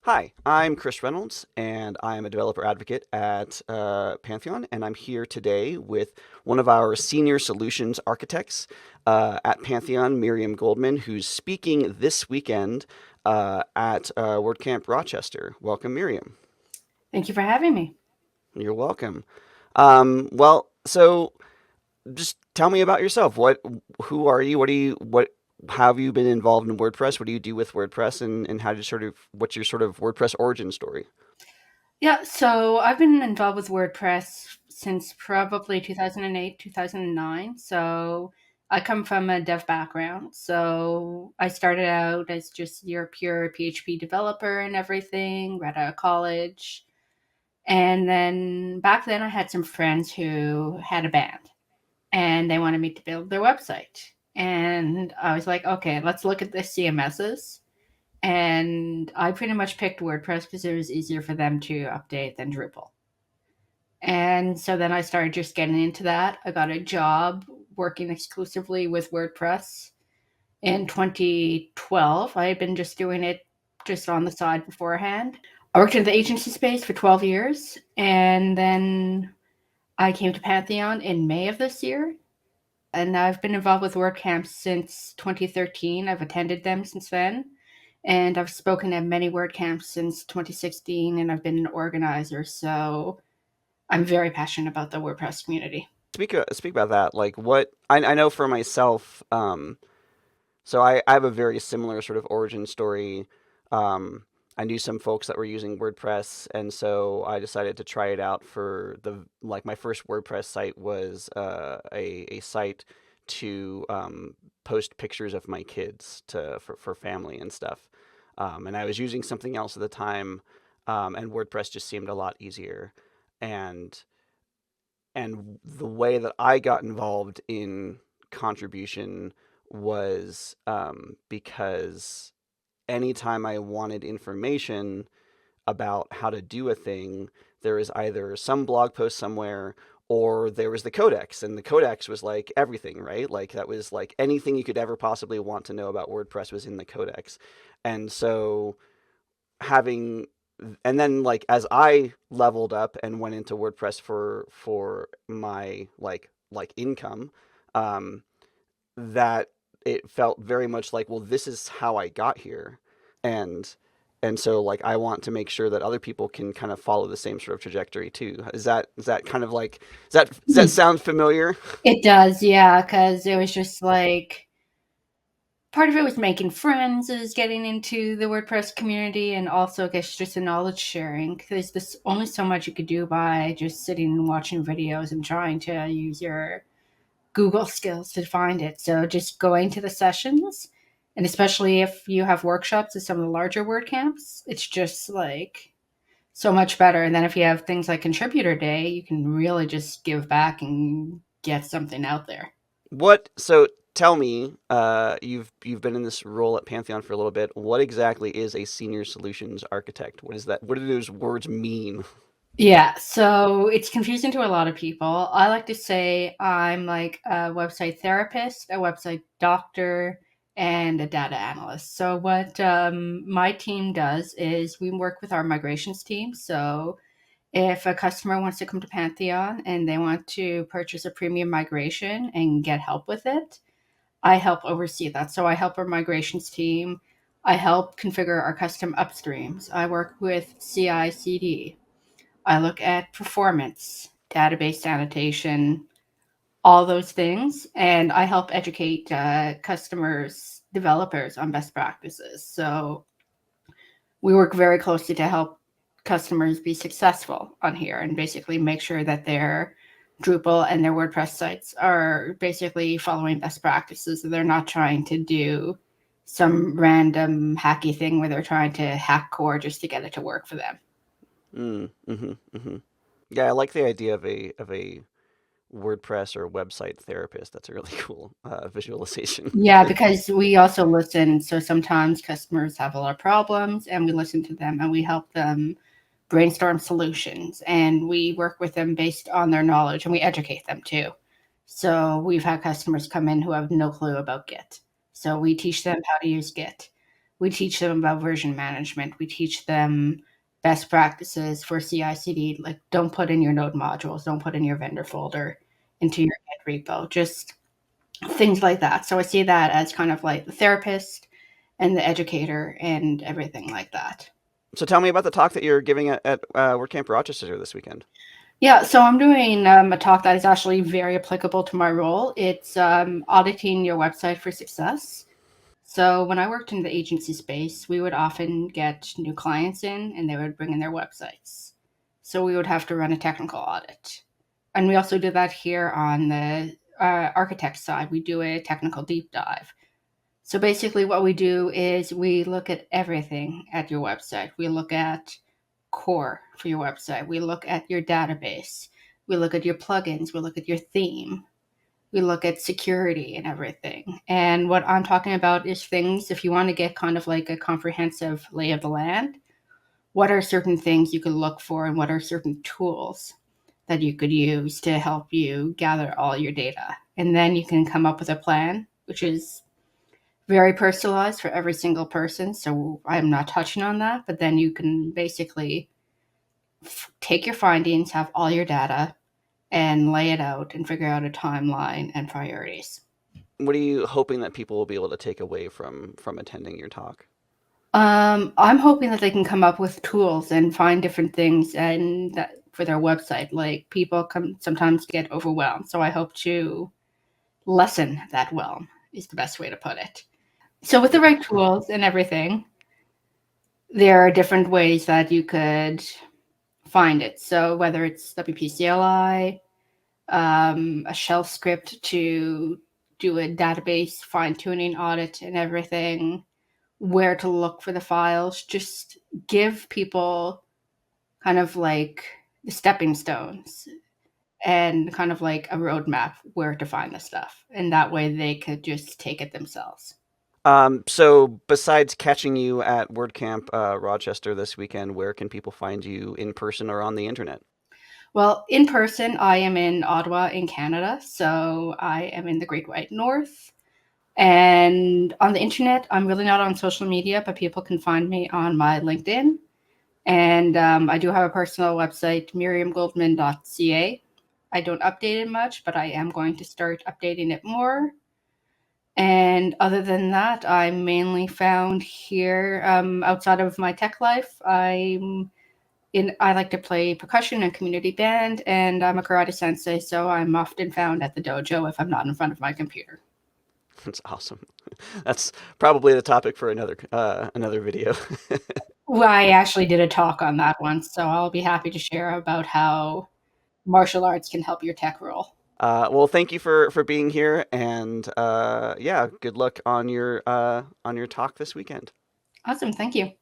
Hi, I'm Chris Reynolds, and I am a developer advocate at Pantheon, and I'm here today with one of our senior solutions architects at Pantheon, Miriam Goldman, who's speaking this weekend at WordCamp Rochester. Welcome, Miriam. Thank you for having me. You're welcome. So just tell me about yourself. Who are you? What have you been involved in WordPress? What do you do with WordPress, and how did what's your sort of WordPress origin story? Yeah, so I've been involved with WordPress since probably 2008, 2009. So I come from a dev background. So I started out as just your pure PHP developer and everything, right out of college. And then back then I had some friends who had a band and they wanted me to build their website. And I was like, okay, let's look at the CMSs. And I pretty much picked WordPress because it was easier for them to update than Drupal. And so then I started just getting into that. I got a job working exclusively with WordPress in 2012. I had been just doing it just on the side beforehand. I worked in the agency space for 12 years, and then I came to Pantheon in May of this year. And I've been involved with WordCamps since 2013. I've attended them since then. And I've spoken at many WordCamps since 2016, and I've been an organizer. So I'm very passionate about the WordPress community. Speak about that. Like what I know for myself. So I have a very similar sort of origin story. Um, I knew some folks that were using WordPress, and so I decided to try it out for the like my first WordPress site was a site to post pictures of my kids for family and stuff. And I was using something else at the time, and WordPress just seemed a lot easier. And the way that I got involved in contribution was because anytime I wanted information about how to do a thing, there is either some blog post somewhere or there was the codex, and the codex was like everything, right? Like that was like anything you could ever possibly want to know about WordPress was in the codex. And so having and then like as I leveled up and went into WordPress for my income, um, that it felt very much like, well, this is how I got here, and so like I want to make sure that other people can kind of follow the same sort of trajectory too. Is that kind of like does that sound familiar? It does, yeah, because it was just like part of it was making friends, is getting into the WordPress community, and also I guess just the knowledge sharing. Because there's only so much you could do by just sitting and watching videos and trying to use your Google skills to find it. So just going to the sessions, and especially if you have workshops at some of the larger WordCamps, it's just like so much better. And then if you have things like Contributor Day, you can really just give back and get something out there. What so tell me, you've been in this role at Pantheon for a little bit. What exactly is a senior solutions architect? What is that? What do those words mean? Yeah, so it's confusing to a lot of people. I like to say I'm like a website therapist, a website doctor, and a data analyst. So, what my team does is we work with our migrations team. So, if a customer wants to come to Pantheon and they want to purchase a premium migration and get help with it, I help oversee that. So, I help our migrations team. I help configure our custom upstreams. I work with CI CD. I look at performance, database sanitation, all those things, and I help educate customers, developers on best practices. So we work very closely to help customers be successful on here and basically make sure that their Drupal and their WordPress sites are basically following best practices. So they're not trying to do some random hacky thing where they're trying to hack core just to get it to work for them. Mm. Yeah, I like the idea of a WordPress or website therapist. That's a really cool visualization. Yeah, because we also listen. So sometimes customers have a lot of problems and we listen to them and we help them brainstorm solutions and we work with them based on their knowledge and we educate them too. So we've had customers come in who have no clue about Git. So we teach them how to use Git. We teach them about version management. We teach them best practices for CI/CD. Like, don't put in your node modules, don't put in your vendor folder into your Git repo. Just things like that. So I see that as kind of like the therapist and the educator and everything like that. So tell me about the talk that you're giving at WordCamp Rochester this weekend. Yeah, so I'm doing a talk that is actually very applicable to my role. It's auditing your website for success. So when I worked in the agency space, we would often get new clients in and they would bring in their websites. So we would have to run a technical audit. And we also do that here on the architect side. We do a technical deep dive. So basically, what we do is we look at everything at your website. We look at core for your website. We look at your database. We look at your plugins. We look at your theme. We look at security and everything. And what I'm talking about is things, if you want to get kind of like a comprehensive lay of the land, what are certain things you could look for and what are certain tools that you could use to help you gather all your data. And then you can come up with a plan, which is very personalized for every single person. So I'm not touching on that, but then you can basically take your findings, have all your data, and lay it out and figure out a timeline and priorities. What are you hoping that people will be able to take away from attending your talk? I'm hoping that they can come up with tools and find different things and that for their website. Like people come sometimes get overwhelmed, so I hope to lessen that whelm is the best way to put it. So with the right tools and everything, there are different ways that you could find it. So whether it's WPCLI, a shell script to do a database fine tuning audit and everything, where to look for the files, just give people kind of like the stepping stones and kind of like a roadmap where to find the stuff. And that way they could just take it themselves. So besides catching you at WordCamp Rochester this weekend, where can people find you in person or on the internet? Well, in person, I am in Ottawa in Canada. So I am in the Great White North. And on the internet, I'm really not on social media, but people can find me on my LinkedIn. And I do have a personal website, miriamgoldman.ca. I don't update it much, but I am going to start updating it more. And other than that, I'm mainly found here outside of my tech life. I like to play percussion and community band, and I'm a karate sensei, so I'm often found at the dojo if I'm not in front of my computer. That's awesome. That's probably the topic for another video. Well, I actually did a talk on that once, so I'll be happy to share about how martial arts can help your tech role. Well, thank you for being here, and yeah, good luck on your talk this weekend. Awesome, thank you.